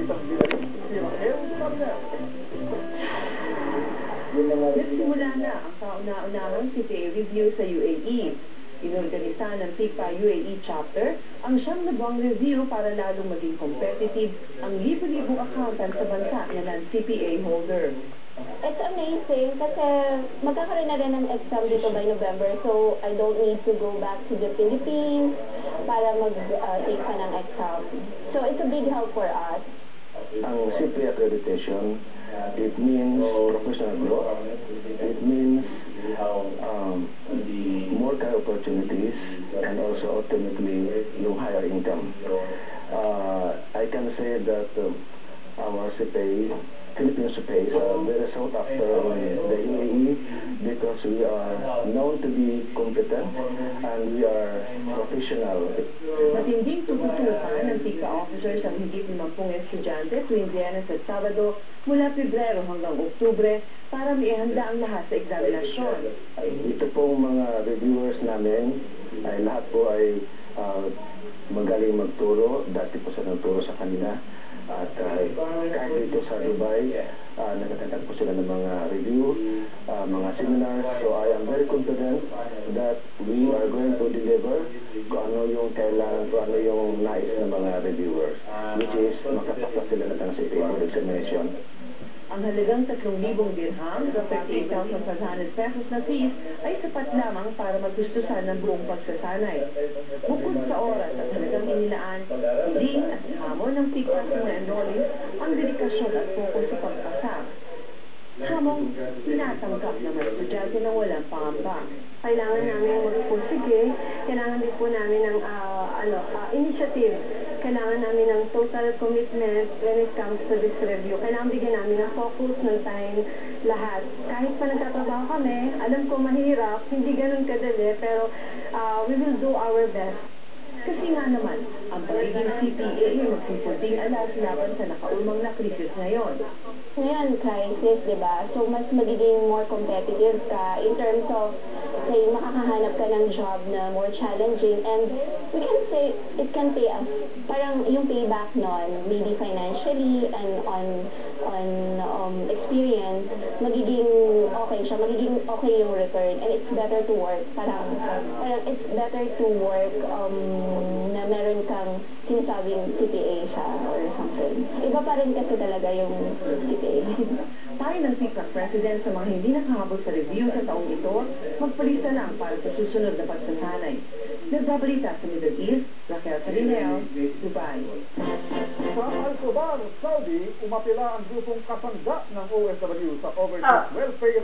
pamamagitan ng Israel Sabner. Nagsimula na ang kauna-unahang CPA review sa UAE. Inorganisa ng PIPA UAE chapter ang siyang na buwang review para lalong maging competitive ang libo-libong accountant sa bansa na non-CPA holder. It's amazing kasi magkakaroon na rin ng exam dito by November, so I don't need to go back to the Philippines para mag-take pa ng exam. So it's a big help for us. Ang CPA accreditation, it means professional growth, it means more career opportunities, and also ultimately yung higher income. I can say that our CPA, Philippine CPAs are very sought after in the UAE because we are known to be competent and we are professional. Matinding tututukan ng PIPA officers ang higit 50 estudyante tuwing Biyernes at Sabado mula Pebrero hanggang Oktubre para maihanda ang lahat sa eksaminasyon. Ito pong mga reviewers namin ay lahat po ay magaling magturo. Dati po sa nagturo sa kanila. At kahit dito sa Dubai, nagtatagdag po sila ng mga review, mga seminars. So I am very confident that we are going to deliver kung ano yung kailangan, kung ano yung nais ng mga reviewers, which is makapasa sila ng CPA board examination. Ang halagang 3,000 dirham sa 38,500 pesos na fees ay sapat lamang para magustusan ng buong pagsasanay. Bukod sa oras at halagang inilaan, hindi at hamon ng PIPA sa mga enrollees ang dedikasyon at focus sa pagpasa. Hamong tinatangkap ng mga estudyante na walang pangamba. Kailangan namin magpursige, kailangan din po namin ng initiative, kailangan namin ng total commitment when it comes to this review. Kailangan bigyan namin ng focus, ng time, lahat. Kahit pa nagtatrabaho kami, alam ko mahirap, hindi ganun kadali, pero we will do our best. Kasi nga naman, ang pagiging CPA ay magpupunting alas laban sa nakaulmang na krisis ngayon. Ngayon, crisis, di ba? So, mas magiging more competitive ka in terms of, say, makakahanap ka ng job na more challenging and we can say it can pay us. Parang yung payback nun, maybe financially and on experience, magiging okay siya, magiging okay yung return and it's better to work. Parang it's better to work na meron kang sinasabing CPA siya or something. Iba pa rin kasi talaga yung CPA. Tayo ng PIPA President sa mga hindi nakahabol sa review sa taong ito, magpalista lang para sa susunod na pagsasanay. Nagbabalita sa Middle East, Raquel Sarinel, Dubai. Sa Al-Khobar, Saudi, umapila ang grupong kasangga ng OFW sa Overseas Welfare